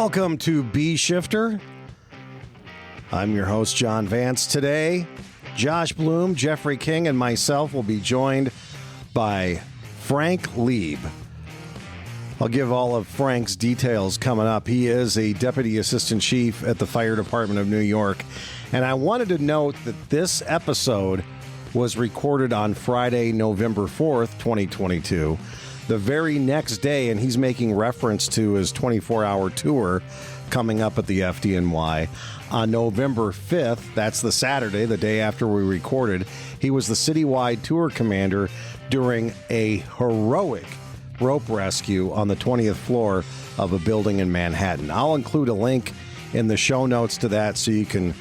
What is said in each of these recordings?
Welcome to B Shifter. I'm your host, John Vance. Today, Josh Blum, Jeffrey King, and myself will be joined by Frank Leeb. I'll give all of Frank's details coming up. He is a Deputy Assistant Chief at the Fire Department of New York. And I wanted to note that this episode was recorded on Friday, November 4th, 2022. The very next day, and he's making reference to his 24-hour tour coming up at the FDNY. On November 5th, that's the Saturday, the day after we recorded, he was the citywide tour commander during a heroic rope rescue on the 20th floor of a building in Manhattan. I'll include a link in the show notes to that so you can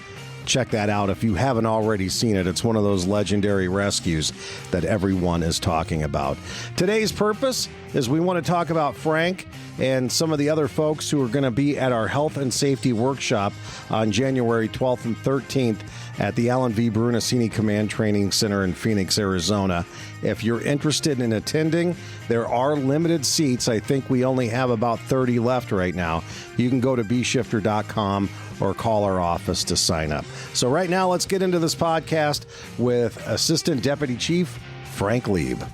check that out if you haven't already seen it. It's one of those legendary rescues that everyone is talking about. Today's purpose is we want to talk about Frank and some of the other folks who are going to be at our health and safety workshop on January 12th and 13th at the Alan V. Brunacini Command Training Center in Phoenix, Arizona. If you're interested in attending, there are limited seats. I think we only have about 30 left right now. You can go to bshifter.com or call our office to sign up. So right now, let's get into this podcast with Assistant Deputy Chief Frank Leeb.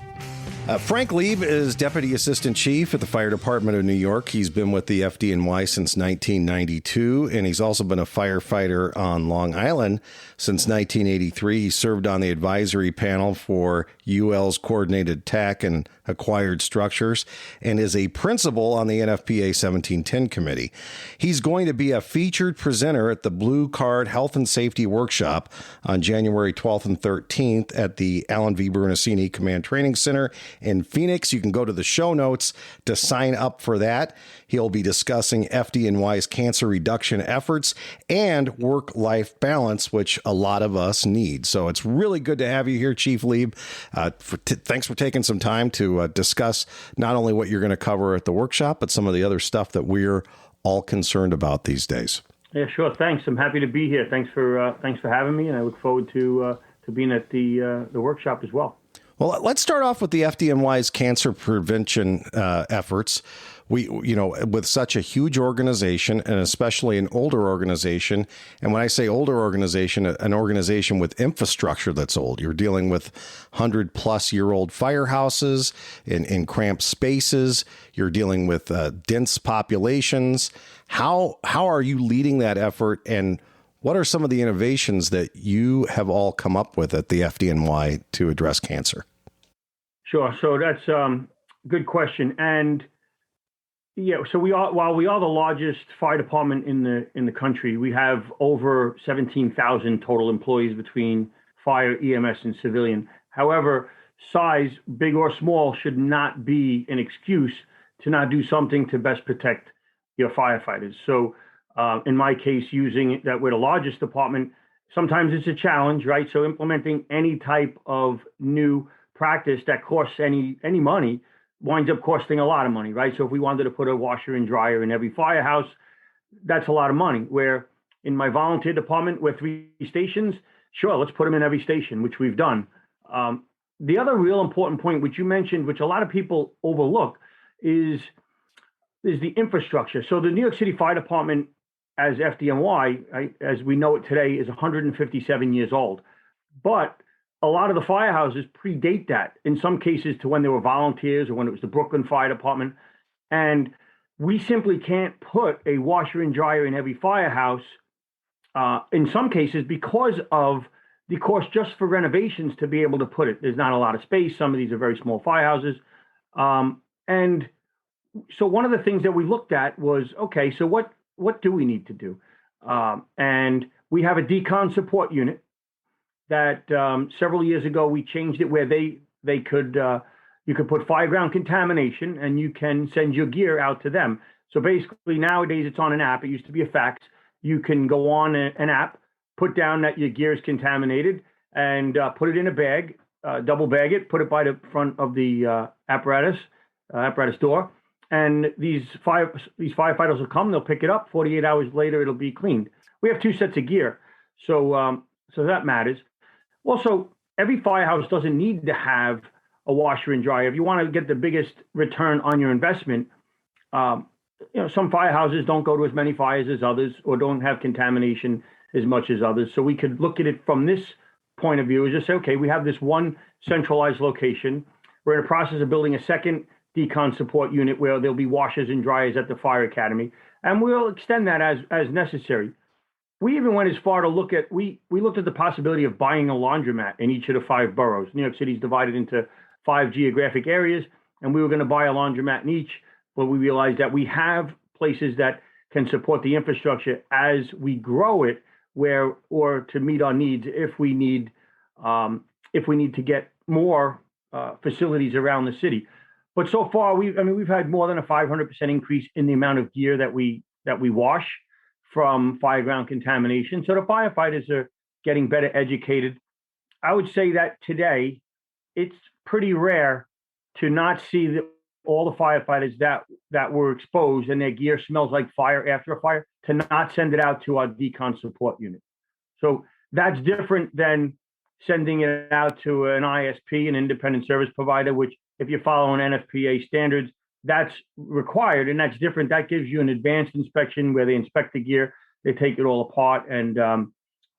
Frank Leeb is Deputy Assistant Chief at the Fire Department of New York. He's been with the FDNY since 1992, and he's also been a firefighter on Long Island since 1983. He served on the advisory panel for UL's Coordinated Attack and Acquired Structures and is a principal on the NFPA 1710 committee. He's going to be a featured presenter at the Blue Card Health and Safety Workshop on January 12th and 13th at the Alan V. Brunacini Command Training Center in Phoenix. You can go to the show notes to sign up for that. He'll be discussing FDNY's cancer reduction efforts and work-life balance, which a lot of us need. So it's really good to have you here, Chief Leeb. Thanks for taking some time to discuss not only what you're going to cover at the workshop, but some of the other stuff that we're all concerned about these days. Yeah, sure. Thanks. I'm happy to be here. Thanks for having me, and I look forward to being at the workshop as well. Well, let's start off with the FDNY's cancer prevention efforts. We, with such a huge organization and especially an older organization, and when I say older organization, an organization with infrastructure that's old, you're dealing with 100-plus-year-old firehouses in cramped spaces. You're dealing with dense populations. How are you leading that effort, and what are some of the innovations that you have all come up with at the FDNY to address cancer? Sure. So that's a good question. And yeah, so while we are the largest fire department in the country, we have over 17,000 total employees between fire, EMS, and civilian. However, size, big or small, should not be an excuse to not do something to best protect your firefighters. So in my case, using that we're the largest department, sometimes it's a challenge, right? So implementing any type of new practice that costs any money winds up costing a lot of money, right? So if we wanted to put a washer and dryer in every firehouse, that's a lot of money. Where in my volunteer department, we're 3 stations, sure, let's put them in every station, which we've done. The other real important point, which you mentioned, which a lot of people overlook, is the infrastructure. So the New York City Fire Department, as FDNY, as we know it today, is 157 years old. But a lot of the firehouses predate that, in some cases to when they were volunteers or when it was the Brooklyn Fire Department. And we simply can't put a washer and dryer in every firehouse, in some cases, because of the cost just for renovations to be able to put it. There's not a lot of space. Some of these are very small firehouses. And so one of the things that we looked at was, okay, so what do we need to do? And we have a decon support unit that several years ago we changed it where they could you could put fireground contamination and you can send your gear out to them. So basically nowadays it's on an app. It used to be a fax. You can go on an app, put down that your gear is contaminated, and put it in a bag, double bag it, put it by the front of the apparatus door, and these firefighters will come. They'll pick it up. 48 hours later, it'll be cleaned. We have 2 sets of gear, so that matters. Also, every firehouse doesn't need to have a washer and dryer. If you want to get the biggest return on your investment, some firehouses don't go to as many fires as others or don't have contamination as much as others. So we could look at it from this point of view is just say, okay, we have this one centralized location. We're in the process of building a second decon support unit where there'll be washers and dryers at the fire academy, and we'll extend that as necessary. We even went as far to look at, we looked at the possibility of buying a laundromat in each of the 5 boroughs. New York City is divided into 5 geographic areas, and we were going to buy a laundromat in each, but we realized that we have places that can support the infrastructure as we grow it, or to meet our needs if we need to get more facilities around the city. But so far, we've had more than a 500% increase in the amount of gear that we wash from fireground contamination. So the firefighters are getting better educated. I would say that today, it's pretty rare to not see all the firefighters that were exposed and their gear smells like fire after a fire, to not send it out to our decon support unit. So that's different than sending it out to an ISP, an independent service provider, which if you follow an NFPA standards, that's required, and that's different. That gives you an advanced inspection where they inspect the gear, they take it all apart, and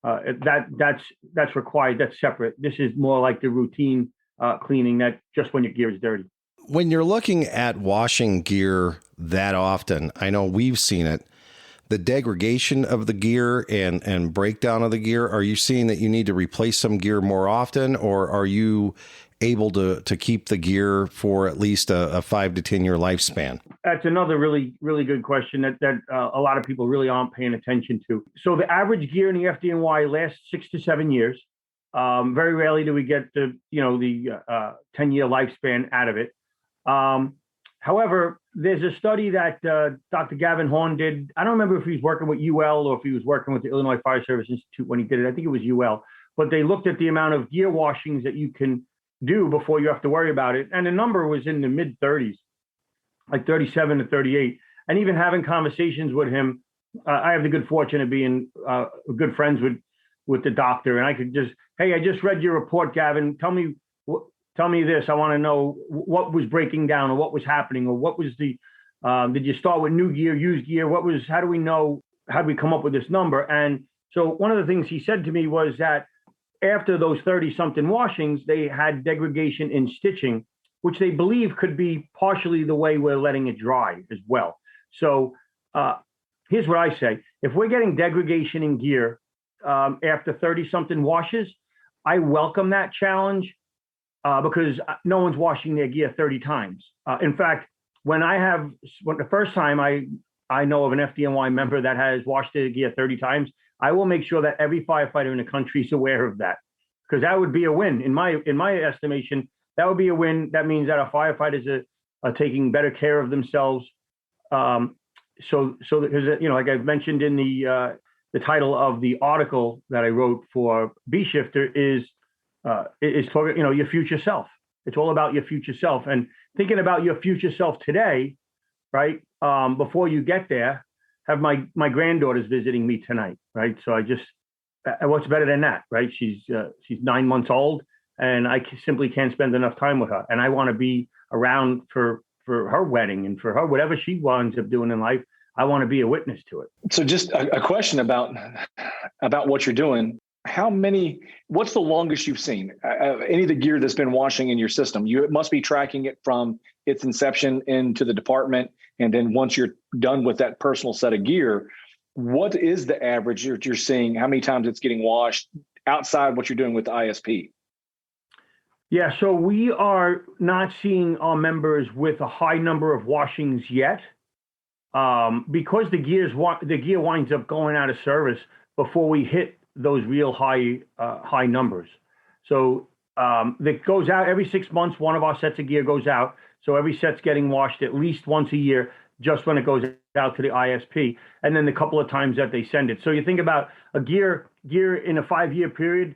that's required. That's separate. This is more like the routine cleaning, that just when your gear is dirty. When you're looking at washing gear that often, I know we've seen it, the degradation of the gear and breakdown of the gear, are you seeing that you need to replace some gear more often, or are you able to keep the gear for at least a 5 to 10 year lifespan? That's another really, really good question that a lot of people really aren't paying attention to. So the average gear in the FDNY lasts 6 to 7 years. Very rarely do we get the 10-year lifespan out of it. However, there's a study that Dr. Gavin Horn did. I don't remember if he was working with UL or if he was working with the Illinois Fire Service Institute when he did it. I think it was UL. But they looked at the amount of gear washings that you can do before you have to worry about it. And the number was in the mid 30s, like 37 to 38. And even having conversations with him, I have the good fortune of being good friends with the doctor. And I could just, hey, I just read your report, Gavin. Tell me this. I want to know what was breaking down, or what was happening, or what was did you start with new gear, used gear? How do we know, how do we come up with this number? And so one of the things he said to me was that after those 30-something washings, they had degradation in stitching, which they believe could be partially the way we're letting it dry as well. So here's what I say. If we're getting degradation in gear after 30-something washes, I welcome that challenge because no one's washing their gear 30 times. In fact, the first time I know of an FDNY member that has washed their gear 30 times, I will make sure that every firefighter in the country is aware of that, because that would be a win. In my estimation, that would be a win. That means that our firefighters are taking better care of themselves. So because, like I've mentioned in the title of the article that I wrote for B Shifter is for, your future self. It's all about your future self, and thinking about your future self today, right? Before you get there. Have my granddaughters visiting me tonight, right? So what's better than that, right? She's 9 months old, and I simply can't spend enough time with her. And I want to be around for her wedding and for her, whatever she winds up doing in life. I want to be a witness to it. So just a question about what you're doing. What's the longest you've seen? Any of the gear that's been washing in your system, you must be tracking it from its inception into the department. And then once you're done with that personal set of gear, what is the average you're seeing? How many times it's getting washed outside what you're doing with the ISP? Yeah, so we are not seeing our members with a high number of washings yet, because the gear winds up going out of service before we hit those real high numbers. So that goes out every 6 months. One of our sets of gear goes out. So every set's getting washed at least once a year, just when it goes out to the ISP, and then the couple of times that they send it. So you think about a gear in a 5-year period,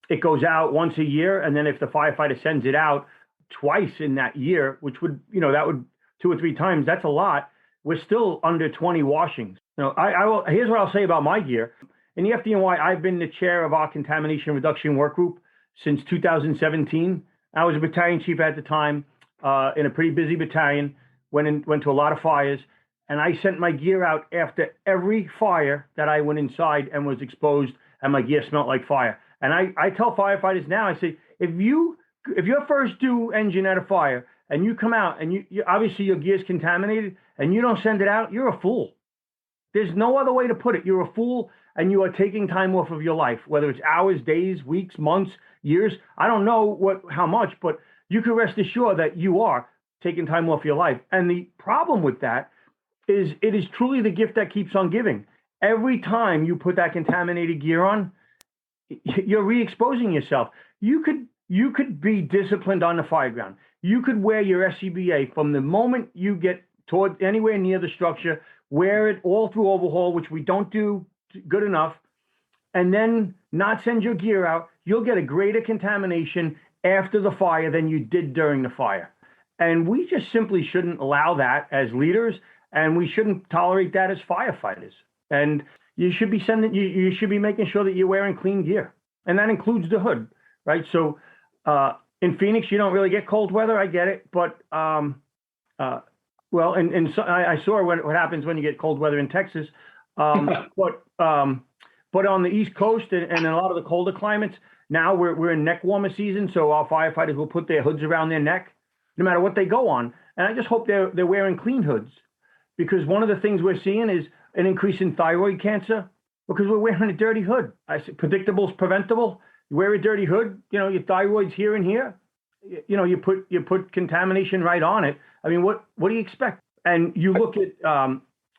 it goes out once a year, and then if the firefighter sends it out twice in that year, which would, that would 2 or 3 times, that's a lot. We're still under 20 washings. Here's what I'll say about my gear. In the FDNY, I've been the chair of our contamination reduction work group since 2017. I was a battalion chief at the time, in a pretty busy battalion, went to a lot of fires. and I sent my gear out after every fire that I went inside and was exposed, and my gear smelled like fire. And I tell firefighters now, I say, if your first due engine at a fire and you come out and you obviously your gear's contaminated and you don't send it out, you're a fool. There's no other way to put it. You're a fool, and you are taking time off of your life, whether it's hours, days, weeks, months, years. I don't know how much, but you can rest assured that you are taking time off your life. And the problem with that is it is truly the gift that keeps on giving. Every time you put that contaminated gear on, you're re-exposing yourself. You could be disciplined on the fire ground. You could wear your SCBA from the moment you get toward anywhere near the structure, wear it all through overhaul, which we don't do good enough, and then not send your gear out. You'll get a greater contamination after the fire than you did during the fire. And we just simply shouldn't allow that as leaders, and we shouldn't tolerate that as firefighters. And you should be you should be making sure that you're wearing clean gear, and that includes the hood, right? So in Phoenix, you don't really get cold weather. I get it, but well, and so I saw what happens when you get cold weather in Texas. But on the East Coast and in a lot of the colder climates, now we're in neck warmer season, so our firefighters will put their hoods around their neck, no matter what they go on. And I just hope they're wearing clean hoods, because one of the things we're seeing is an increase in thyroid cancer because we're wearing a dirty hood. I say predictable is preventable. You wear a dirty hood, your thyroid's here and here. You put contamination right on it. I mean, what do you expect? And you look at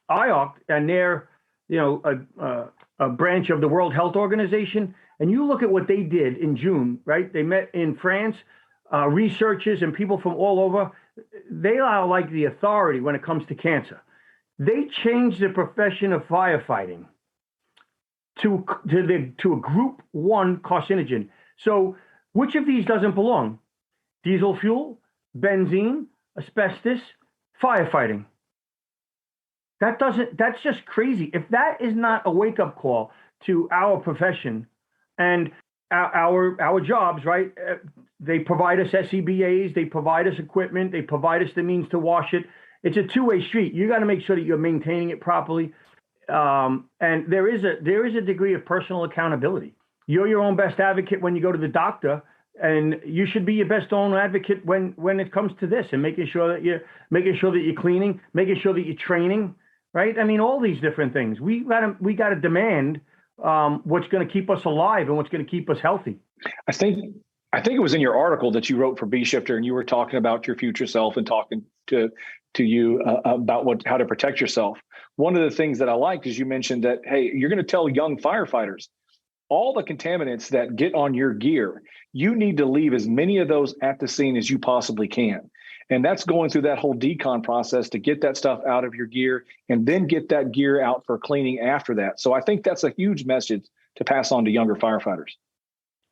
IOC, and they're a branch of the World Health Organization, and you look at what they did in June, right? They met in France, researchers and people from all over. They are like the authority when it comes to cancer. They changed the profession of firefighting to a group 1 carcinogen. So which of these doesn't belong? Diesel fuel, benzene, asbestos, firefighting. That's just crazy. If that is not a wake-up call to our profession and our jobs, right? They provide us SCBAs, they provide us equipment, they provide us the means to wash it. It's a two-way street. You got to make sure that you're maintaining it properly. And there is a degree of personal accountability. You're your own best advocate when you go to the doctor, and you should be your best own advocate when it comes to this, and making sure that you're cleaning, making sure that you're training, right? I mean, all these different things. We got to demand what's going to keep us alive and what's going to keep us healthy. I think it was in your article that you wrote for B Shifter, and you were talking about your future self and talking to you about how to protect yourself. One of the things that I liked is you mentioned that, hey, you're going to tell young firefighters all the contaminants that get on your gear, you need to leave as many of those at the scene as you possibly can. And that's going through that whole decon process to get that stuff out of your gear and then get that gear out for cleaning after that. So I think that's a huge message to pass on to younger firefighters.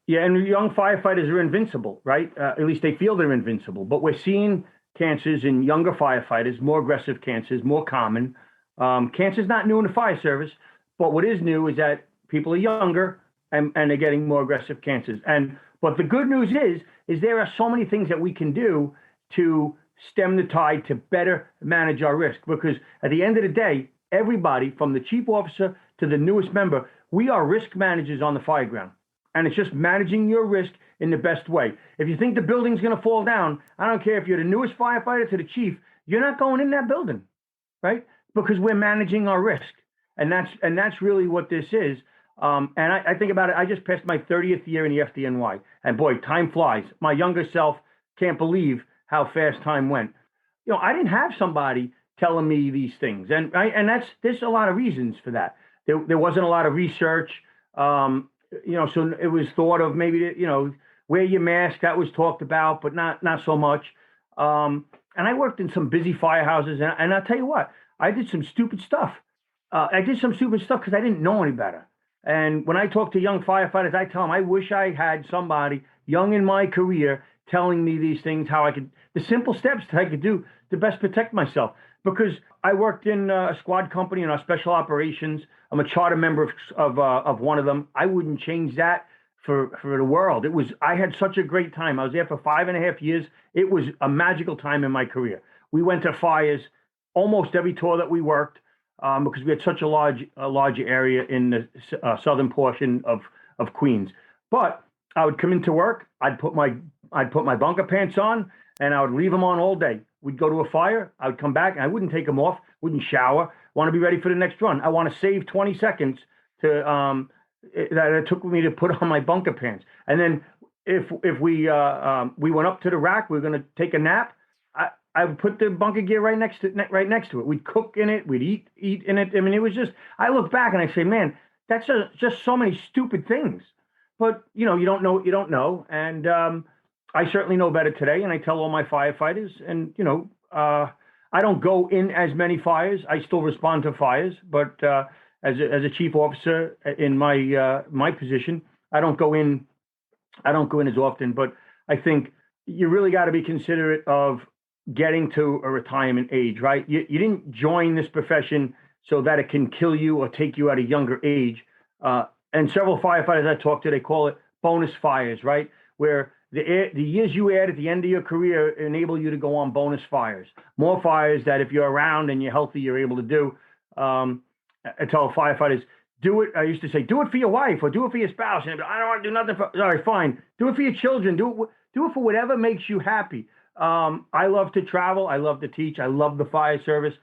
Yeah, and young firefighters are invincible, right? At least they feel they're invincible. But we're seeing cancers in younger firefighters, more aggressive cancers, more common. Cancer's not new in the fire service, but what is new is that people are younger and they're getting more aggressive cancers. But the good news is there are so many things that we can do to stem the tide, to better manage our risk. Because at the end of the day, everybody from the chief officer to the newest member, we are risk managers on the fire ground. And it's just managing your risk in the best way. If you think the building's going to fall down, I don't care if you're the newest firefighter to the chief, you're not going in that building, right? Because we're managing our risk. And that's really what this is. And I think about it, I just passed my 30th year in the FDNY. And boy, time flies. My younger self can't believe how fast time went. I didn't have somebody telling me these things. And there's a lot of reasons for that. There wasn't a lot of research. So it was thought of maybe, wear your mask, that was talked about, but not so much. And I worked in some busy firehouses, and I'll tell you what, I did some stupid stuff. I did some stupid stuff because I didn't know any better. And when I talk to young firefighters, I tell them, I wish I had somebody young in my career telling me these things, the simple steps that I could do to best protect myself. Because I worked in a squad company in our special operations. I'm a charter member of one of them. I wouldn't change that for the world. I had such a great time. I was there for 5.5 years. It was a magical time in my career. We went to fires almost every tour that we worked, because we had such a large area in the southern portion of Queens. But I would come into work, I'd put my bunker pants on, and I would leave them on all day. We'd go to a fire, I would come back, and I wouldn't take them off, wouldn't shower, want to be ready for the next run. I want to save 20 seconds that it took me to put on my bunker pants. And then if we went up to the rack, we were going to take a nap, I would put the bunker gear right next to it. We'd cook in it, we'd eat in it. I mean, it was just, I look back and I say, man, that's just so many stupid things. But, you don't know what you don't know. And I certainly know better today. And I tell all my firefighters, and, I don't go in as many fires. I still respond to fires. But as a chief officer in my position, I don't go in as often. But I think you really got to be considerate of getting to a retirement age, right? You didn't join this profession so that it can kill you or take you at a younger age. And several firefighters I talked to, they call it bonus fires, right? Where the years you add at the end of your career enable you to go on bonus fires. More fires that if you're around and you're healthy, you're able to do. I tell firefighters, do it. I used to say, do it for your wife or do it for your spouse. And I don't want to do nothing for, all right, fine. Do it for your children. Do it for whatever makes you happy. I love to travel. I love to teach. I love the fire service.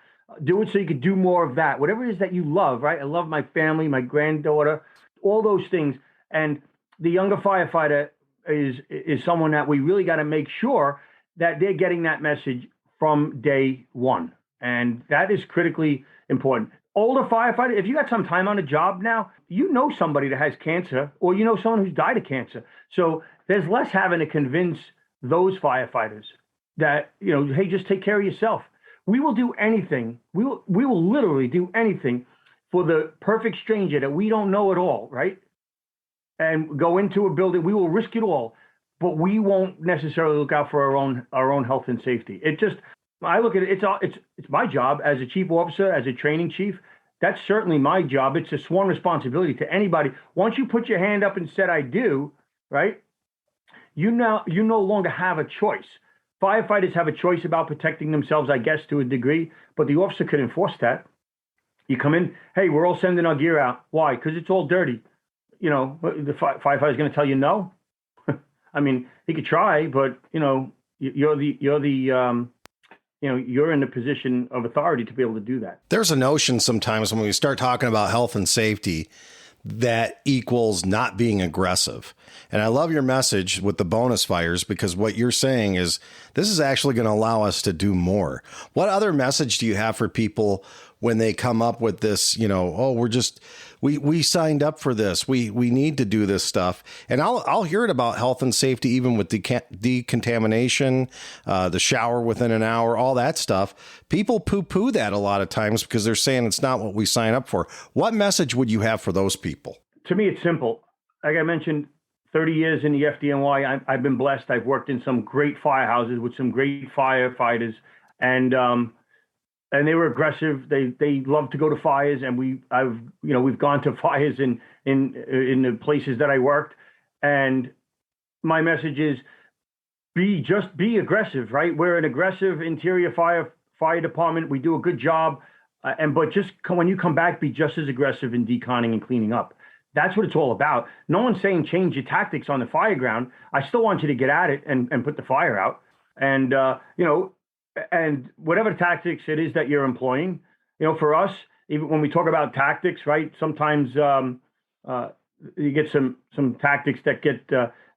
Do it so you could do more of that. Whatever it is that you love, right? I love my family, my granddaughter, all those things. And the younger firefighter is someone that we really got to make sure that they're getting that message from day one. And that is critically important. Older firefighter, if you got some time on a job now, you know somebody that has cancer or you know someone who's died of cancer. So there's less having to convince those firefighters that, hey, just take care of yourself. We will do anything. We will literally do anything for the perfect stranger that we don't know at all, right? And go into a building. We will risk it all, but we won't necessarily look out for our own health and safety. I look at it. It's my job as a chief officer, as a training chief. That's certainly my job. It's a sworn responsibility to anybody. Once you put your hand up and said, I do, right? You no longer have a choice. Firefighters have a choice about protecting themselves, I guess, to a degree, but the officer could enforce that. You come in, hey, we're all sending our gear out. Why? Because it's all dirty. The firefighter's going to tell you no. I mean, he could try, but you're in the position of authority to be able to do that. There's a notion sometimes when we start talking about health and safety that equals not being aggressive. And I love your message with the bonus fires, because what you're saying is this is actually going to allow us to do more. What other message do you have for people when they come up with this, we signed up for this. We need to do this stuff. And I'll hear it about health and safety, even with decontamination, the shower within an hour, all that stuff. People poo-poo that a lot of times because they're saying it's not what we sign up for. What message would you have for those people? To me, it's simple. Like I mentioned, 30 years in the FDNY, I've been blessed. I've worked in some great firehouses with some great firefighters, and they were aggressive. They love to go to fires, and we've gone to fires in the places that I worked. And my message is be aggressive, right? We're an aggressive interior fire department. We do a good job, but just when you come back, be just as aggressive in deconning and cleaning up. That's what it's all about. No one's saying change your tactics on the fire ground. I still want you to get at it and put the fire out. And and whatever tactics it is that you're employing, for us, even when we talk about tactics, right? Sometimes you get some tactics that get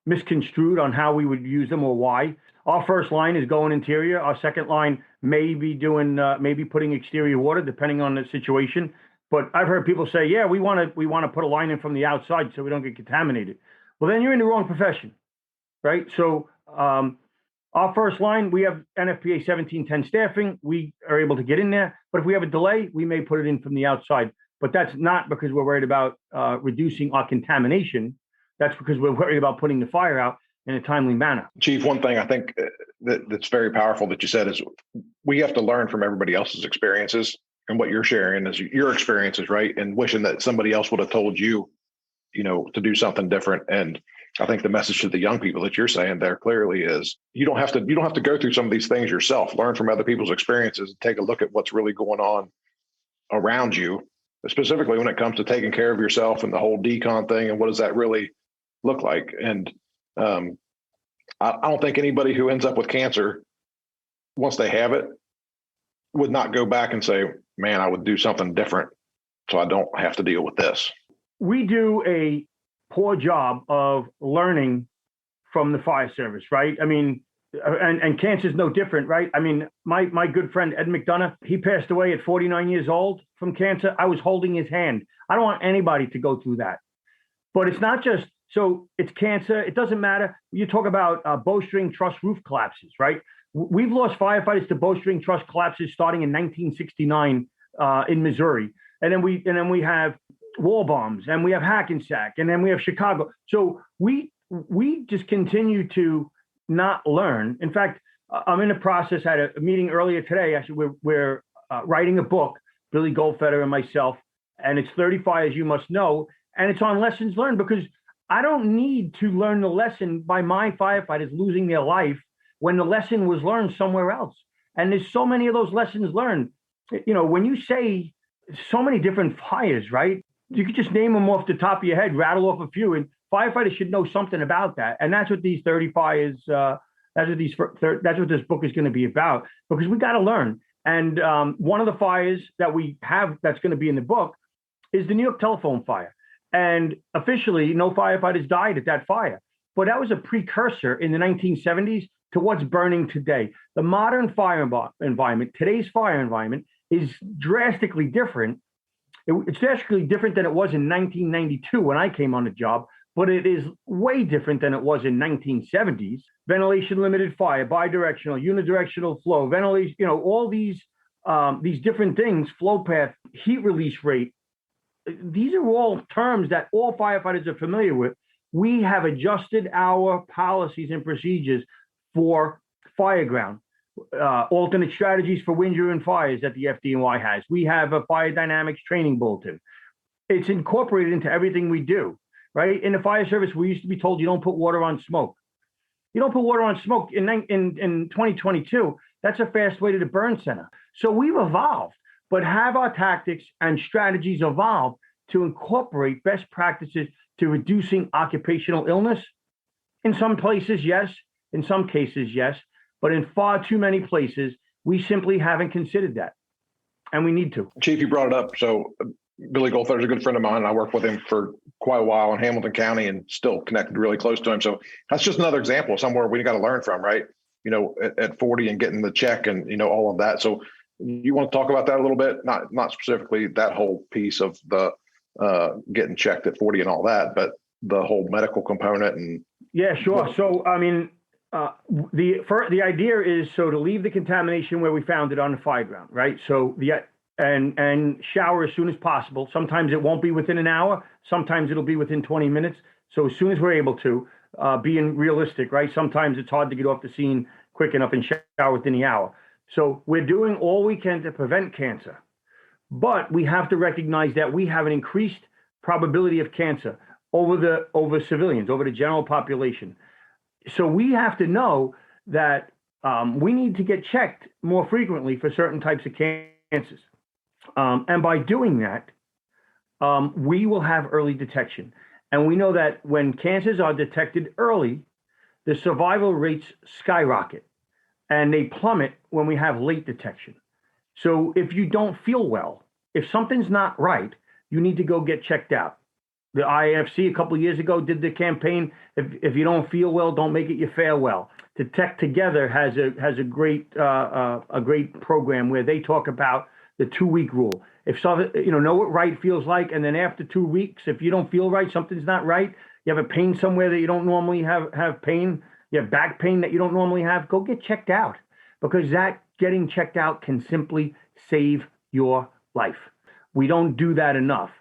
misconstrued on how we would use them or why. Our first line is going interior. Our second line may be putting exterior water, depending on the situation. But I've heard people say, yeah, we want to put a line in from the outside so we don't get contaminated. Well, then you're in the wrong profession, right? So our first line, we have NFPA 1710 staffing. We are able to get in there. But if we have a delay, we may put it in from the outside. But that's not because we're worried about reducing our contamination. That's because we're worried about putting the fire out in a timely manner. Chief, one thing I think that's very powerful that you said is we have to learn from everybody else's experiences. And what you're sharing is your experiences, right? And wishing that somebody else would have told you, to do something different. And I think the message to the young people that you're saying there clearly is you don't have to go through some of these things yourself. Learn from other people's experiences and take a look at what's really going on around you, specifically when it comes to taking care of yourself and the whole decon thing and what does that really look like. And I don't think anybody who ends up with cancer, once they have it, would not go back and say, man, I would do something different so I don't have to deal with this. We do a poor job of learning from the fire service, right? I mean, and cancer is no different, right? I mean, my good friend, Ed McDonough, he passed away at 49 years old from cancer. I was holding his hand. I don't want anybody to go through that. But it's not just, so it's cancer. It doesn't matter. You talk about bowstring truss roof collapses, right? We've lost firefighters to bowstring truss collapses starting in 1969 in Missouri. And then we have wall bombs, and we have Hackensack, and then we have Chicago. So we just continue to not learn. In fact, I'm in the process, I had a meeting earlier today. Actually, we're writing a book, Billy Goldfeder and myself, and it's 30 Fires You Must Know, and it's on lessons learned, because I don't need to learn the lesson by my firefighters losing their life when the lesson was learned somewhere else. And there's so many of those lessons learned. You know, when you say so many different fires, right? You could just name them off the top of your head, rattle off a few, and firefighters should know something about that. And that's what these 30 fires, that's what this book is going to be about, because we got to learn. And one of the fires that we have that's going to be in the book is the New York telephone fire. And officially, no firefighters died at that fire. But that was a precursor in the 1970s to what's burning today. The modern fire environment, today's fire environment, is drastically different. It's drastically different than it was in 1992 when I came on the job, but it is way different than it was in 1970s. Ventilation limited fire, bidirectional, unidirectional flow, ventilation, you know, all these different things, flow path, heat release rate. These are all terms that all firefighters are familiar with. We have adjusted our policies and procedures for fireground. Alternate strategies for wind-driven fires that the FDNY has. We have a fire dynamics training bulletin. It's incorporated into everything we do, right? In the fire service, we used to be told you don't put water on smoke. You don't put water on smoke in 2022. That's a fast way to the burn center. So we've evolved, but have our tactics and strategies evolved to incorporate best practices to reducing occupational illness? In some places, yes. In some cases, yes. But in far too many places, we simply haven't considered that. And we need to. Chief, you brought it up. So Billy Goldfeder is a good friend of mine. I worked with him for quite a while in Hamilton County and still connected really close to him. So that's just another example of somewhere we got to learn from, right? You know, at 40 and getting the check and, you know, all of that. So you want to talk about that a little bit? Not specifically that whole piece of the getting checked at 40 and all that, but the whole medical component. And yeah, sure. So, I mean, the idea is so to leave the contamination where we found it on the fire ground, right? So and shower as soon as possible. Sometimes it won't be within an hour. Sometimes it'll be within 20 minutes. So as soon as we're able to, being realistic, right? Sometimes it's hard to get off the scene quick enough and shower within the hour. So we're doing all we can to prevent cancer, but we have to recognize that we have an increased probability of cancer over civilians, over the general population. So we have to know that we need to get checked more frequently for certain types of cancers. And by doing that, we will have early detection. And we know that when cancers are detected early, the survival rates skyrocket and they plummet when we have late detection. So if you don't feel well, if something's not right, you need to go get checked out. The IFC a couple of years ago did the campaign, if you don't feel well, don't make it you fare well. Detect Together has a great program where they talk about the 2-week rule. If so, know what right feels like, and then after 2 weeks, if you don't feel right, something's not right, you have a pain somewhere that you don't normally have pain, you have back pain that you don't normally have, go get checked out, because that getting checked out can simply save your life. We don't do that enough.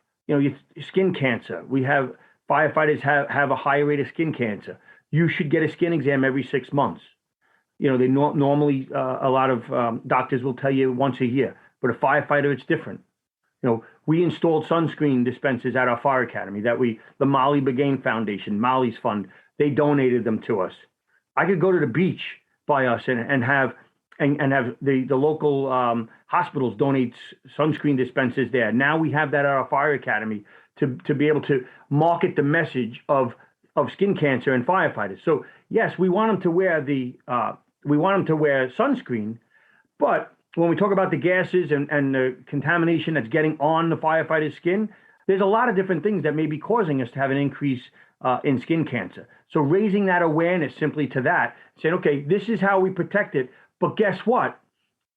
Skin cancer. We have firefighters have a higher rate of skin cancer. You should get a skin exam every 6 months. They normally a lot of doctors will tell you once a year, but a firefighter, it's different. We installed sunscreen dispensers at our fire academy the Molly Begain Foundation, Molly's Fund, they donated them to us. I could go to the beach by us and have the local hospitals donate sunscreen dispensers there. Now we have that at our fire academy to be able to market the message of skin cancer and firefighters. So yes, we want them to wear sunscreen, but when we talk about the gases and the contamination that's getting on the firefighter's skin, there's a lot of different things that may be causing us to have an increase in skin cancer. So raising that awareness simply to that, saying, okay, this is how we protect it, but guess what?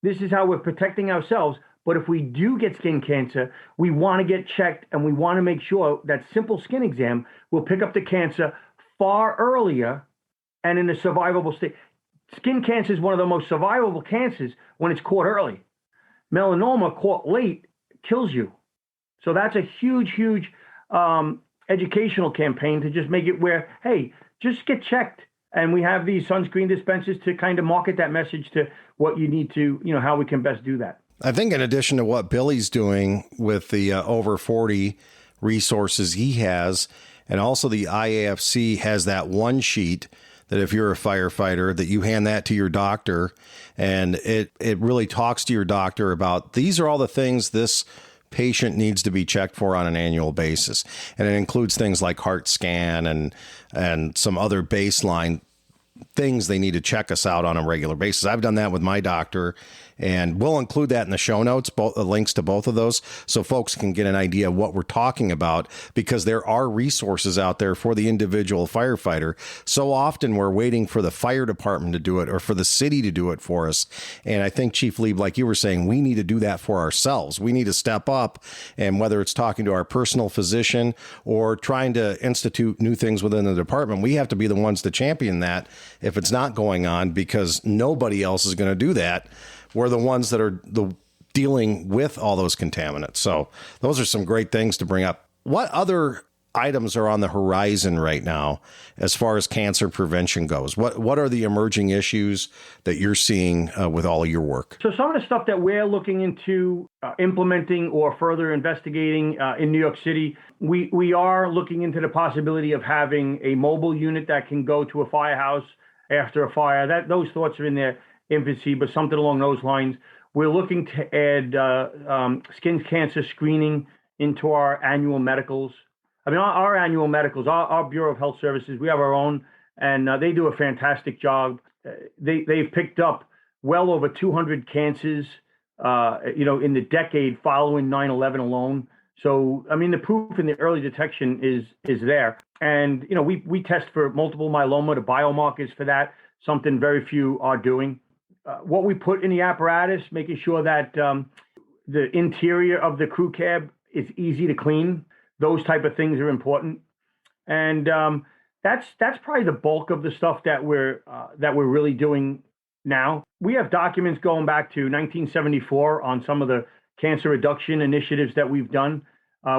This is how we're protecting ourselves. But if we do get skin cancer, we want to get checked, and we want to make sure that simple skin exam will pick up the cancer far earlier and in a survivable state. Skin cancer is one of the most survivable cancers when it's caught early. Melanoma caught late kills you. So that's a huge, huge educational campaign to just make it where, hey, just get checked. And we have these sunscreen dispensers to kind of market that message to what you need to, how we can best do that. I think in addition to what Billy's doing with the over 40 resources he has, and also the IAFC has that one sheet that if you're a firefighter, that you hand that to your doctor, and it really talks to your doctor about these are all the things this patient needs to be checked for on an annual basis. And it includes things like heart scan and some other baseline things they need to check us out on a regular basis. I've done that with my doctor, and we'll include that in the show notes, both links to both of those, so folks can get an idea of what we're talking about, because there are resources out there for the individual firefighter. So often we're waiting for the fire department to do it or for the city to do it for us. And I think, Chief Leeb, like you were saying, we need to do that for ourselves. We need to step up, and whether it's talking to our personal physician or trying to institute new things within the department, we have to be the ones to champion that if it's not going on, because nobody else is going to do that. We're the ones that are dealing with all those contaminants. So those are some great things to bring up. What other items are on the horizon right now as far as cancer prevention goes? What are the emerging issues that you're seeing with all of your work? So some of the stuff that we're looking into implementing or further investigating in New York City, we are looking into the possibility of having a mobile unit that can go to a firehouse after a fire. Those thoughts are in their infancy, but something along those lines. We're looking to add skin cancer screening into our annual medicals. I mean, our annual medicals, our Bureau of Health Services, we have our own, and they do a fantastic job. They've picked up well over 200 cancers, in the decade following 9/11 alone. So, I mean, the proof in the early detection is there. And, we test for multiple myeloma, the biomarkers for that, something very few are doing. What we put in the apparatus, making sure that the interior of the crew cab is easy to clean. Those type of things are important. And that's probably the bulk of the stuff that we're really doing now. We have documents going back to 1974 on some of the cancer reduction initiatives that we've done.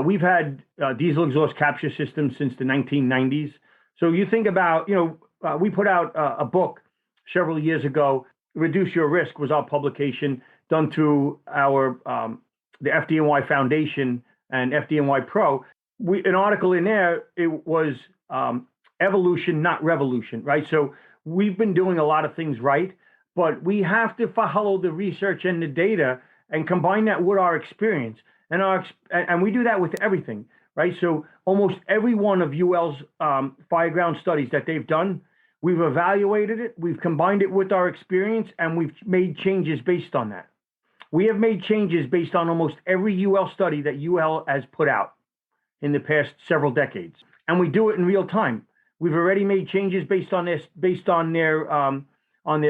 We've had diesel exhaust capture systems since the 1990s. So you think about, we put out a book several years ago. Reduce Your Risk was our publication done through our the FDNY Foundation and FDNY Pro. An article in there, it was evolution, not revolution, right? So we've been doing a lot of things right, but we have to follow the research and the data and combine that with our experience. And we do that with everything, right? So almost every one of UL's fireground studies that they've done, we've evaluated it, we've combined it with our experience, and we've made changes based on that. We have made changes based on almost every UL study that UL has put out in the past several decades. And we do it in real time. We've already made changes based on their on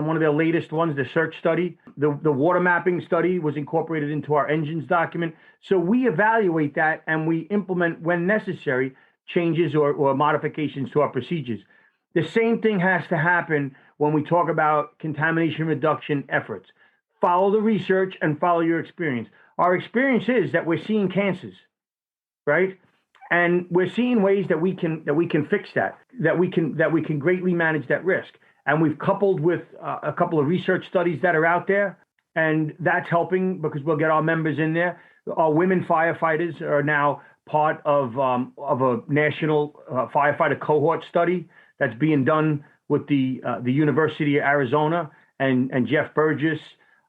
one of their latest ones, the search study. The water mapping study was incorporated into our engines document. So we evaluate that and we implement, when necessary, changes or modifications to our procedures. The same thing has to happen when we talk about contamination reduction efforts. Follow the research and follow your experience. Our experience is that we're seeing cancers, right? And we're seeing ways that we can fix that we can greatly manage that risk. And we've coupled with a couple of research studies that are out there, and that's helping because we'll get our members in there. Our women firefighters are now part of a national firefighter cohort study. that's being done with the University of Arizona and Jeff Burgess.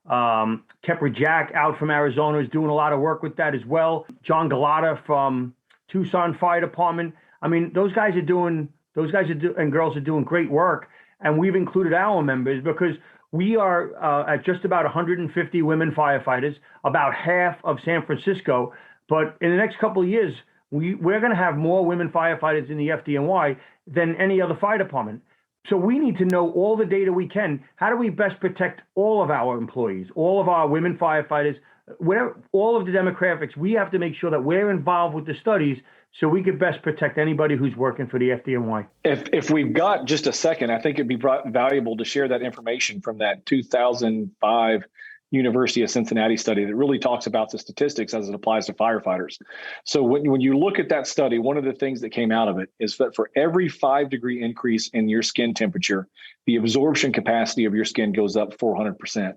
Kepper Jack out from Arizona is doing a lot of work with that as well. John Galata from Tucson Fire Department. I mean, those guys and girls are doing great work. And we've included our members because we are at just about 150 women firefighters, about half of San Francisco. But in the next couple of years, we're going to have more women firefighters in the FDNY than any other fire department. So we need to know all the data we can. How do we best protect all of our employees, all of our women firefighters, all of the demographics? We have to make sure that we're involved with the studies so we could best protect anybody who's working for the FDNY. If we've got just a second, I think it'd be valuable to share that information from that 2005 University of Cincinnati study that really talks about the statistics as it applies to firefighters. So when you look at that study, one of the things that came out of it is that for every 5-degree increase in your skin temperature, the absorption capacity of your skin goes up 400%.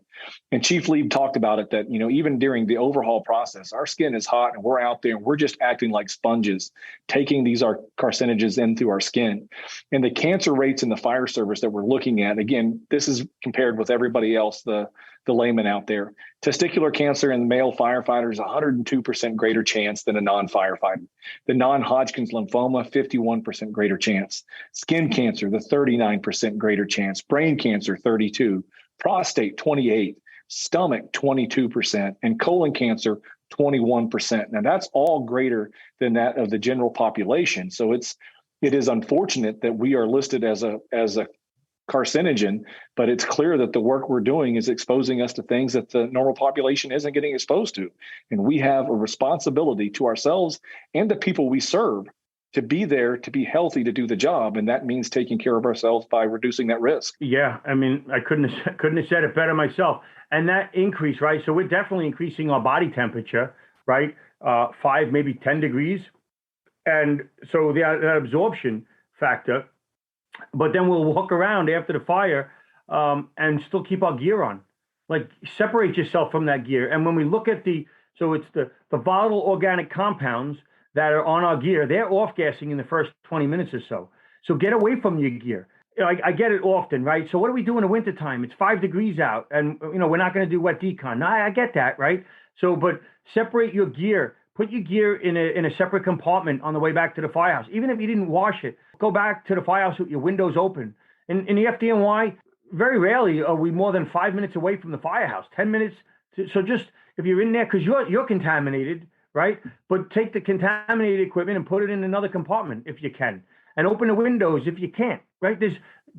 And Chief Leeb talked about it that, even during the overhaul process, our skin is hot and we're out there and we're just acting like sponges, taking these carcinogens in through our skin. And the cancer rates in the fire service that we're looking at, again, this is compared with everybody else, the layman out there. Testicular cancer in male firefighters, 102% greater chance than a non-firefighter. The non-Hodgkin's lymphoma, 51% greater chance. Skin cancer, the 39% greater chance. Brain cancer, 32%. Prostate, 28%. Stomach, 22%. And colon cancer, 21%. Now, that's all greater than that of the general population. So it is unfortunate that we are listed as a carcinogen, but it's clear that the work we're doing is exposing us to things that the normal population isn't getting exposed to. And we have a responsibility to ourselves and the people we serve to be there, to be healthy, to do the job. And that means taking care of ourselves by reducing that risk. Yeah. I mean, I couldn't have said it better myself. And that increase, right? So we're definitely increasing our body temperature, right? 5, maybe 10 degrees. And so that absorption factor. But then we'll walk around after the fire and still keep our gear on. Like, separate yourself from that gear. And when we look at it's the volatile organic compounds that are on our gear, they're off-gassing in the first 20 minutes or so. So get away from your gear. I get it often, right? So what do we do in the wintertime? It's 5 degrees out and, we're not going to do wet decon. No, I get that, right? So, but separate your gear. Put your gear in a separate compartment on the way back to the firehouse. Even if you didn't wash it, go back to the firehouse with your windows open. In the FDNY, very rarely are we more than 5 minutes away from the firehouse, 10 minutes. So just, if you're in there, because you're contaminated, right? But take the contaminated equipment and put it in another compartment if you can. And open the windows if you can't, right?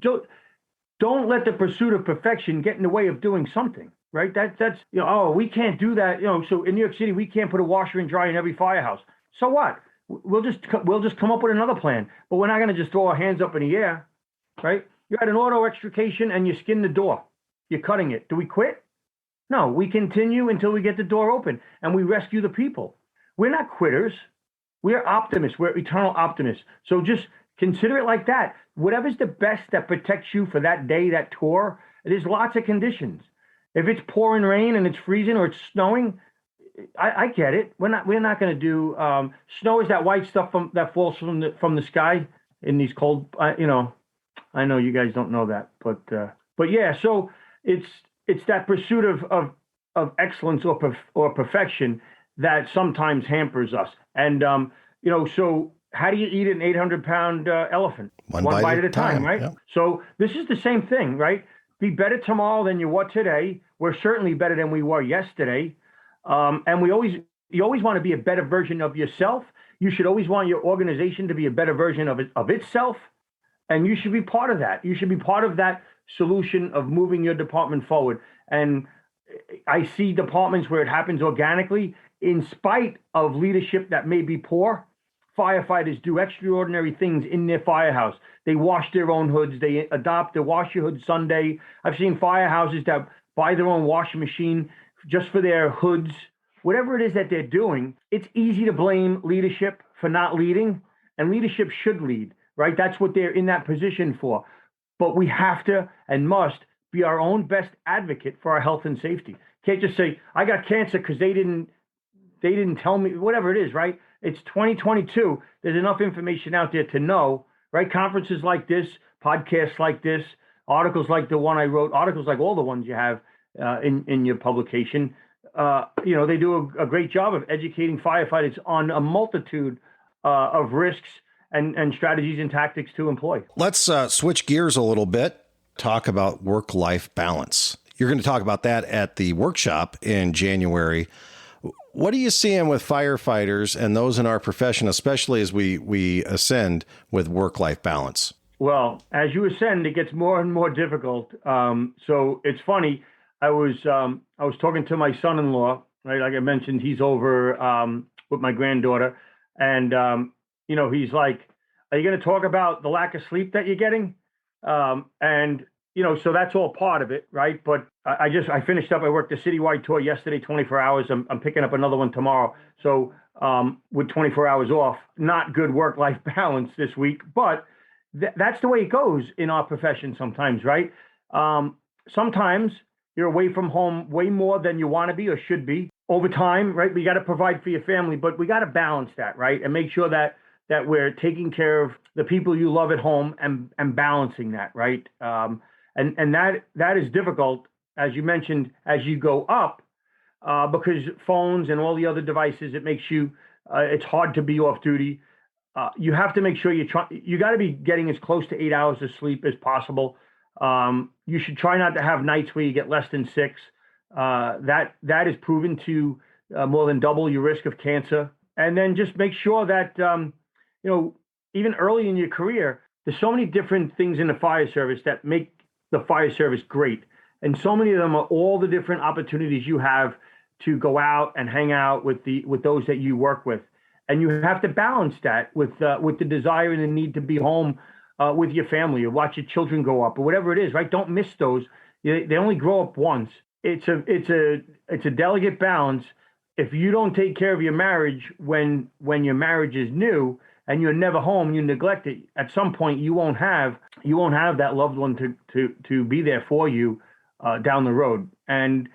Don't let the pursuit of perfection get in the way of doing something. Right. That's, we can't do that. So in New York City, we can't put a washer and dryer in every firehouse. So what? We'll just come up with another plan, but we're not going to just throw our hands up in the air. Right. You're at an auto extrication and you skin the door. You're cutting it. Do we quit? No, we continue until we get the door open and we rescue the people. We're not quitters. We're optimists. We're eternal optimists. So just consider it like that. Whatever's the best that protects you for that day, that tour, there's lots of conditions. If it's pouring rain and it's freezing or it's snowing, I get it. We're not going to do snow is that white stuff that falls from the sky in these cold. I know you guys don't know that, but yeah. So it's that pursuit of excellence or perfection that sometimes hampers us. And so how do you eat an 800-pound elephant? One bite at a time, right? Yeah. So this is the same thing, right? Be better tomorrow than you were today. We're certainly better than we were yesterday. And you always want to be a better version of yourself. You should always want your organization to be a better version of itself. And you should be part of that. You should be part of that solution of moving your department forward. And I see departments where it happens organically in spite of leadership that may be poor. Firefighters do extraordinary things in their firehouse. They wash their own hoods. They adopt the Wash Your Hood Sunday. I've seen firehouses that buy their own washing machine just for their hoods. Whatever it is that they're doing, it's easy to blame leadership for not leading, and leadership should lead, right? That's what they're in that position for. But we have to and must be our own best advocate for our health and safety. Can't just say, I got cancer because they didn't tell me, whatever it is, right? It's 2022. There's enough information out there to know, right? Conferences like this, podcasts like this, articles like the one I wrote, articles like all the ones you have in your publication. They do a great job of educating firefighters on a multitude of risks and strategies and tactics to employ. Let's switch gears a little bit, talk about work-life balance. You're going to talk about that at the workshop in January. What are you seeing with firefighters and those in our profession, especially as we ascend with work-life balance? Well, as you ascend, it gets more and more difficult. So it's funny. I was talking to my son-in-law, right? Like I mentioned, he's over with my granddaughter, and he's like, "Are you going to talk about the lack of sleep that you're getting?" So that's all part of it, right? But I finished up. I worked a citywide tour yesterday, 24 hours. I'm picking up another one tomorrow. So with 24 hours off, not good work-life balance this week, but that's the way it goes in our profession sometimes, right? Sometimes you're away from home way more than you want to be or should be. Over time, right? We got to provide for your family, but we got to balance that, right? And make sure that we're taking care of the people you love at home and balancing that, right? And that is difficult, as you mentioned, as you go up, because phones and all the other devices, it makes you, it's hard to be off duty. You have to make sure you got to be getting as close to 8 hours of sleep as possible. You should try not to have nights where you get less than 6. That is proven to more than double your risk of cancer. And then just make sure that, even early in your career, there's so many different things in the fire service that make the fire service great. And so many of them are all the different opportunities you have to go out and hang out with those that you work with. And you have to balance that with the desire and the need to be home with your family or watch your children grow up or whatever it is, right? Don't miss those. They only grow up once. It's a delicate balance. If you don't take care of your marriage when your marriage is new and you're never home, you neglect it. At some point, you won't have that loved one to be there for you down the road. And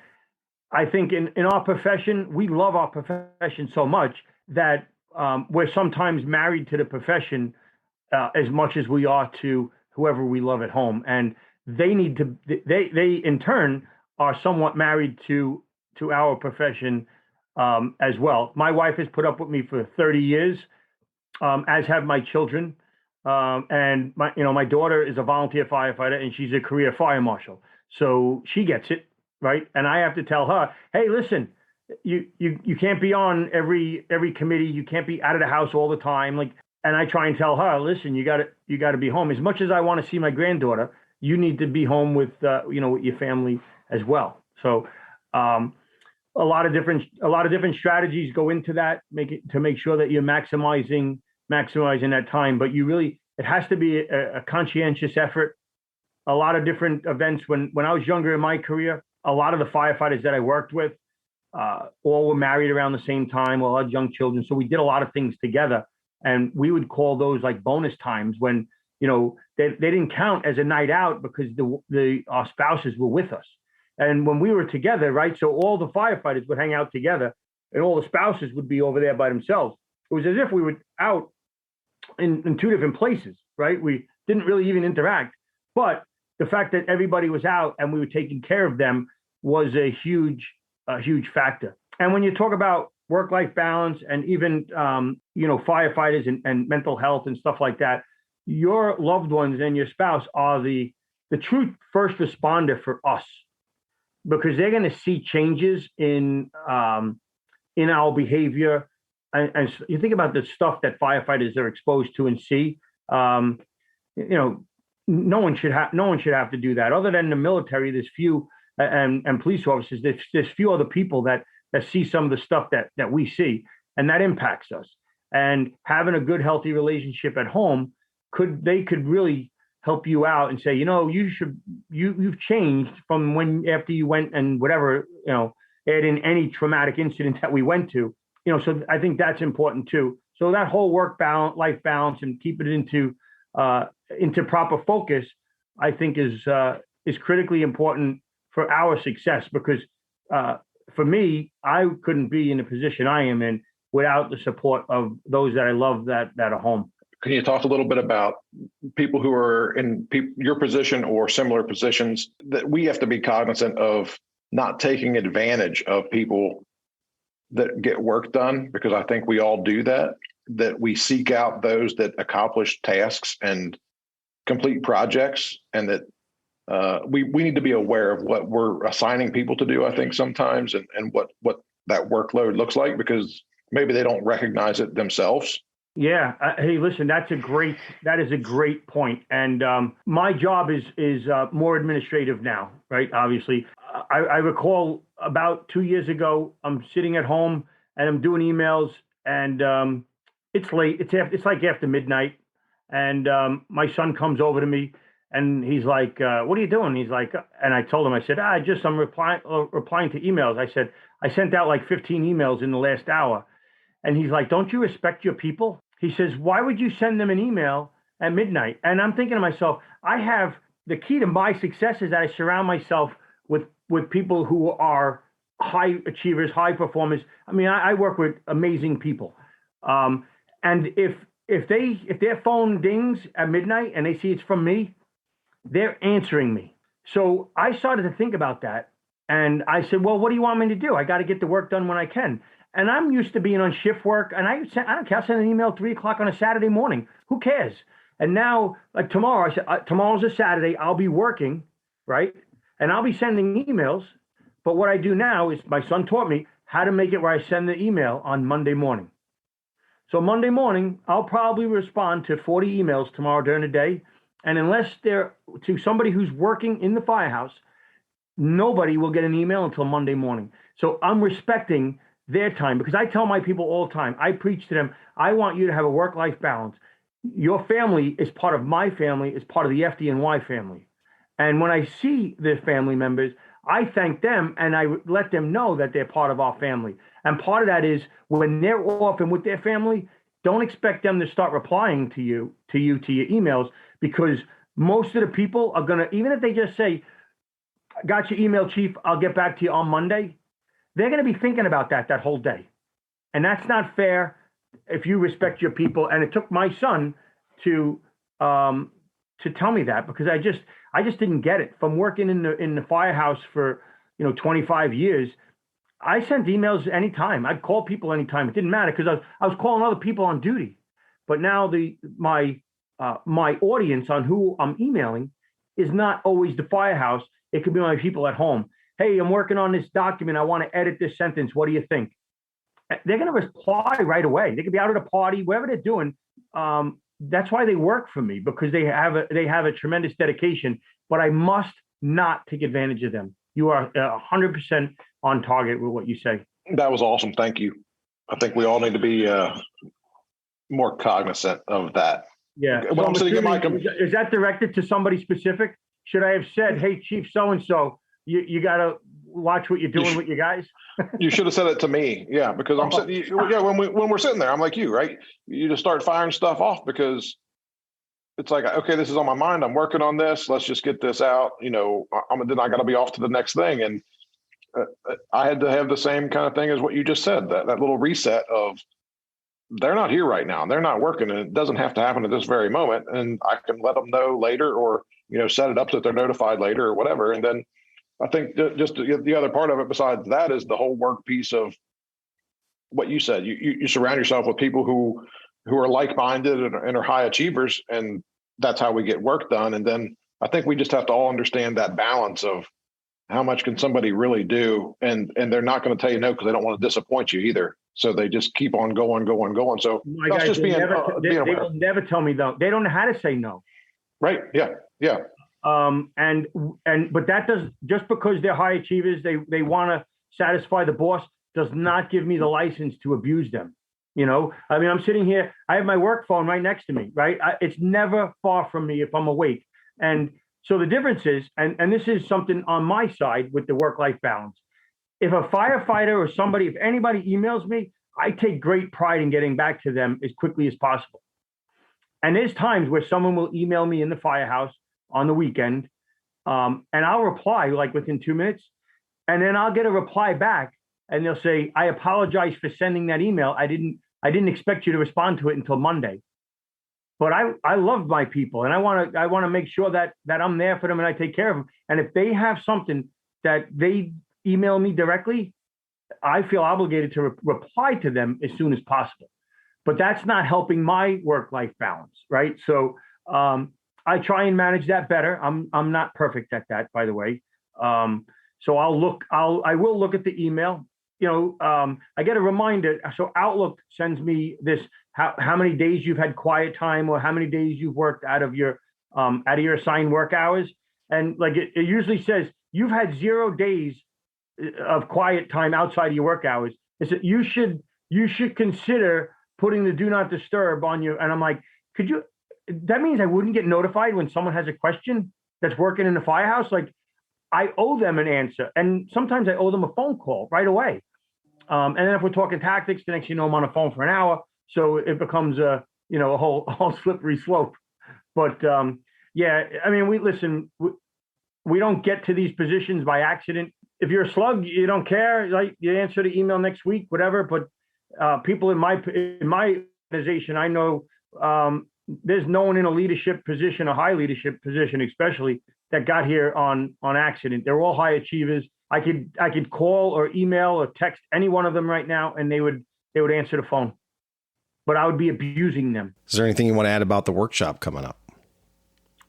I think in our profession, we love our profession so much that we're sometimes married to the profession as much as we are to whoever we love at home. And they in turn are somewhat married to our profession as well. My wife has put up with me for 30 years, as have my children. And my daughter is a volunteer firefighter and she's a career fire marshal. So she gets it, right? And I have to tell her, hey, listen, you can't be on every committee. You can't be out of the house all the time. And I try and tell her, listen, you got to be home. As much as I want to see my granddaughter, you need to be home with with your family as well. So a lot of different strategies go into that, to make sure that you're maximizing that time. But it has to be a conscientious effort. A lot of different events. When I was younger in my career, a lot of the firefighters that I worked with all were married around the same time, all had young children. So we did a lot of things together. And we would call those like bonus times when, they didn't count as a night out because our spouses were with us. And when we were together, right, so all the firefighters would hang out together and all the spouses would be over there by themselves. It was as if we were out in two different places, right? We didn't really even interact. But the fact that everybody was out and we were taking care of them was a huge factor. And when you talk about work-life balance and even, firefighters and mental health and stuff like that, your loved ones and your spouse are the true first responder for us, because they're going to see changes in our behavior. And you think about the stuff that firefighters are exposed to and see. No one should have to do that. Other than the military, there's few and police officers. There's few other people that see some of the stuff that we see, and that impacts us. And having a good, healthy relationship at home could really help you out and say, you've changed from after you went and whatever, add in any traumatic incident that we went to, so I think that's important too. So that whole life balance and keep it into proper focus, I think is critically important for our success, because for me, I couldn't be in the position I am in without the support of those that I love that are home. Can you talk a little bit about people who are in your position or similar positions, that we have to be cognizant of not taking advantage of people that get work done? Because I think we all do that we seek out those that accomplish tasks and complete projects, and that we need to be aware of what we're assigning people to do, I think, sometimes, and what that workload looks like, because maybe they don't recognize it themselves. Yeah. Hey, listen, that is a great point. And my job is more administrative now, right? Obviously, I recall about 2 years ago, I'm sitting at home and I'm doing emails, and it's late. It's like after midnight, and my son comes over to me and he's like, "What are you doing?" He's like, and I told him, I said, I'm replying to emails. I said, I sent out like 15 emails in the last hour. And he's like, "Don't you respect your people?" He says, "Why would you send them an email at midnight?" And I'm thinking to myself, I have the key to my success is that I surround myself with people who are high achievers, high performers. I mean, I work with amazing people. And if their phone dings at midnight and they see it's from me, they're answering me. So I started to think about that. And I said, well, what do you want me to do? I got to get the work done when I can. And I'm used to being on shift work, and I don't care. I send an email at 3:00 on a Saturday morning. Who cares? And now, like tomorrow, I said, tomorrow's a Saturday. I'll be working, right? And I'll be sending emails. But what I do now is my son taught me how to make it where I send the email on Monday morning. So Monday morning, I'll probably respond to 40 emails tomorrow during the day. And unless they're to somebody who's working in the firehouse, nobody will get an email until Monday morning. So I'm respecting their time, because I tell my people all the time, I preach to them, I want you to have a work-life balance. Your family is part of my family, is part of the FDNY family. And when I see the family members, I thank them and I let them know that they're part of our family. And part of that is when they're off and with their family, don't expect them to start replying to your emails, because most of the people are going to, even if they just say, "Got your email, Chief, I'll get back to you on Monday," they're going to be thinking about that whole day. And that's not fair if you respect your people. And it took my son to tell me that, because I just didn't get it. From working in the firehouse for 25 years, I sent emails anytime. I'd call people anytime. It didn't matter, because I was calling other people on duty. But now my audience on who I'm emailing is not always the firehouse. It could be my people at home. "Hey, I'm working on this document. I want to edit this sentence. What do you think?" They're going to reply right away. They could be out at a party, whatever they're doing. That's why they work for me, because they have a tremendous dedication. But I must not take advantage of them. You are 100% on target with what you say. That was awesome. Thank you. I think we all need to be more cognizant of that. Yeah. When I'm sitting in my is that directed to somebody specific? Should I have said, "Hey, Chief so-and-so, you got to watch what you're doing with your guys"? You should have said it to me. Yeah, because I'm sitting. Yeah, when we're sitting there, I'm like you, right? You just start firing stuff off, because it's like, okay, this is on my mind. I'm working on this. Let's just get this out. Then I got to be off to the next thing. And I had to have the same kind of thing as what you just said. That little reset of, they're not here right now. They're not working, and it doesn't have to happen at this very moment. And I can let them know later, or set it up so that they're notified later or whatever. And then I think just the other part of it besides that is the whole work piece of what you said. You surround yourself with people who are like-minded and are high achievers, and that's how we get work done. And then I think we just have to all understand that balance of how much can somebody really do, and they're not going to tell you no, because they don't want to disappoint you either. So they just keep on going. So My that's guys, just being aware. They will never tell me no. They don't know how to say no. Right. Yeah. But that does, just because they're high achievers, they want to satisfy the boss, does not give me the license to abuse them. I mean, I'm sitting here, I have my work phone right next to me, right? It's never far from me if I'm awake. And so the difference is, and this is something on my side with the work-life balance. If a firefighter or if anybody emails me, I take great pride in getting back to them as quickly as possible. And there's times where someone will email me in the firehouse on the weekend, and I'll reply like within 2 minutes, and then I'll get a reply back, and they'll say, "I apologize for sending that email. I didn't expect you to respond to it until Monday." but I love my people, and I want to make sure that I'm there for them and I take care of them. And if they have something that they email me directly, I feel obligated to reply to them as soon as possible. But that's not helping my work-life balance, right? So I try and manage that better. I'm not perfect at that, by the way. So I will look at the email. I get a reminder. So Outlook sends me this, how many days you've had quiet time or how many days you've worked out of your assigned work hours. And like it usually says, you've had 0 days of quiet time outside of your work hours. It's that you should consider putting the do not disturb on you. And I'm like, that means I wouldn't get notified when someone has a question that's working in the firehouse. Like, I owe them an answer. And sometimes I owe them a phone call right away. And then if we're talking tactics, the next, I'm on the phone for an hour. So it becomes a whole slippery slope. But we don't get to these positions by accident. If you're a slug, you don't care. Like, you answer the email next week, whatever. But people in my organization, I know there's no one in a leadership position, a high leadership position, especially, that got here on accident. They're all high achievers. I could call or email or text any one of them right now, and they would answer the phone. But I would be abusing them. Is there anything you want to add about the workshop coming up?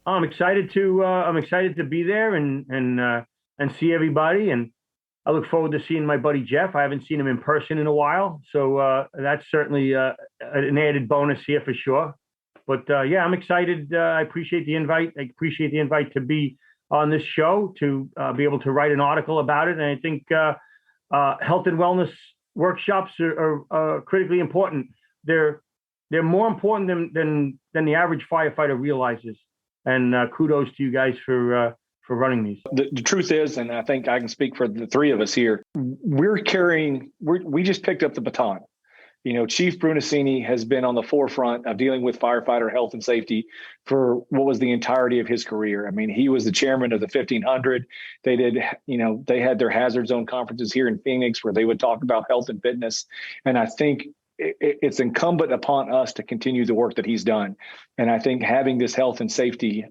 I'm excited to be there and see everybody, and I look forward to seeing my buddy Jeff. I haven't seen him in person in a while, so that's certainly an added bonus here for sure. But I'm excited. I appreciate the invite. I appreciate the invite to be on this show, to be able to write an article about it. And I think health and wellness workshops are critically important. They're more important than the average firefighter realizes. And kudos to you guys for running these. The truth is, and I think I can speak for the three of us here, we just picked up the baton. Chief Brunacini has been on the forefront of dealing with firefighter health and safety for what was the entirety of his career. I mean, he was the chairman of the 1500. They had their hazard zone conferences here in Phoenix where they would talk about health and fitness. And I think it's incumbent upon us to continue the work that he's done. And I think having this health and safety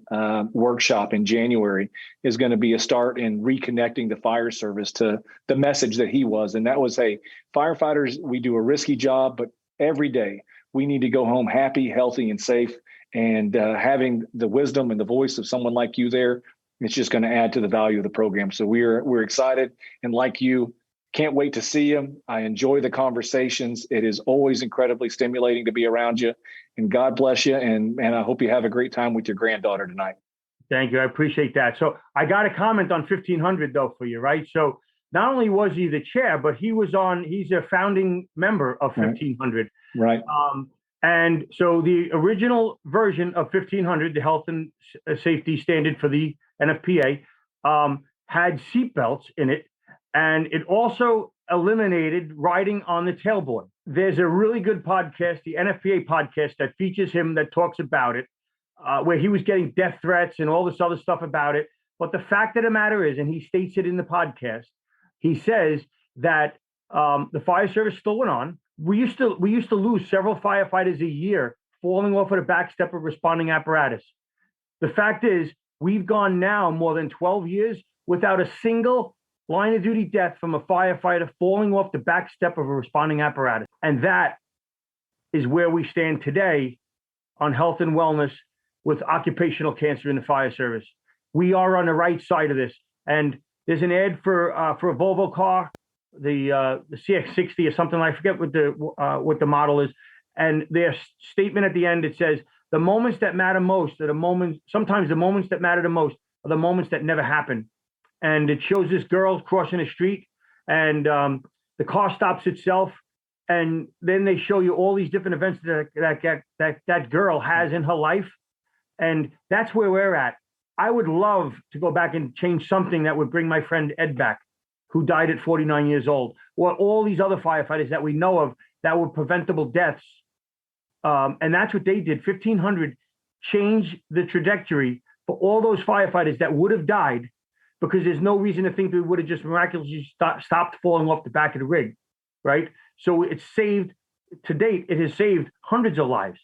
workshop in January is going to be a start in reconnecting the fire service to the message that he was. And that was, hey, firefighters, we do a risky job, but every day we need to go home happy, healthy, and safe. And having the wisdom and the voice of someone like you there, it's just going to add to the value of the program. So we're excited. And like you, can't wait to see you. I enjoy the conversations. It is always incredibly stimulating to be around you. And God bless you. And I hope you have a great time with your granddaughter tonight. Thank you. I appreciate that. So I got a comment on 1500 though for you, right? So not only was he the chair, but he's a founding member of 1500. Right. And so the original version of 1500, the health and safety standard for the NFPA, had seatbelts in it. And it also eliminated riding on the tailboard. There's a really good podcast, the NFPA podcast, that features him, that talks about it, where he was getting death threats and all this other stuff about it. But the fact of the matter is, and he states it in the podcast, he says that the fire service still went on. We used to lose several firefighters a year falling off of the back step of responding apparatus. The fact is, we've gone now more than 12 years without a single line of duty death from a firefighter falling off the back step of a responding apparatus. And that is where we stand today on health and wellness with occupational cancer in the fire service. We are on the right side of this. And there's an ad for a Volvo car, the CX-60 or something. I forget what the model is. And their statement at the end, it says, the moments that matter most are sometimes the moments that matter the most are the moments that never happen. And it shows this girl crossing the street, and the car stops itself, and then they show you all these different events that girl has in her life, and that's where we're at. I would love to go back and change something that would bring my friend Ed back, who died at 49 years old, or all these other firefighters that we know of that were preventable deaths, and that's what they did. 1500 changed the trajectory for all those firefighters that would have died, because there's no reason to think we would have just miraculously stopped falling off the back of the rig, right? So it's saved, to date, it has saved hundreds of lives.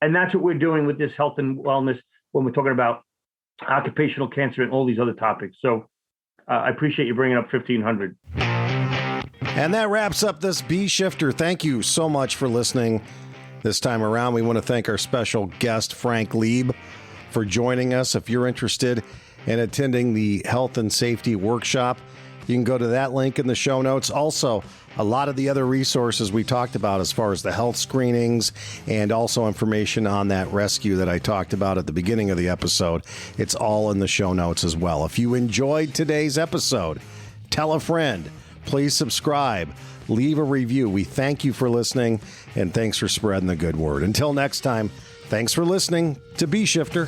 And that's what we're doing with this health and wellness when we're talking about occupational cancer and all these other topics. So I appreciate you bringing up 1500. And that wraps up this Bee Shifter. Thank you so much for listening this time around. We want to thank our special guest, Frank Leeb, for joining us. If you're interested in attending the health and safety workshop, you can go to that link in the show notes. Also, a lot of the other resources we talked about as far as the health screenings and also information on that rescue that I talked about at the beginning of the episode, it's all in the show notes as well. If you enjoyed today's episode, tell a friend. Please subscribe. Leave a review. We thank you for listening, and thanks for spreading the good word. Until next time, thanks for listening to Bee Shifter.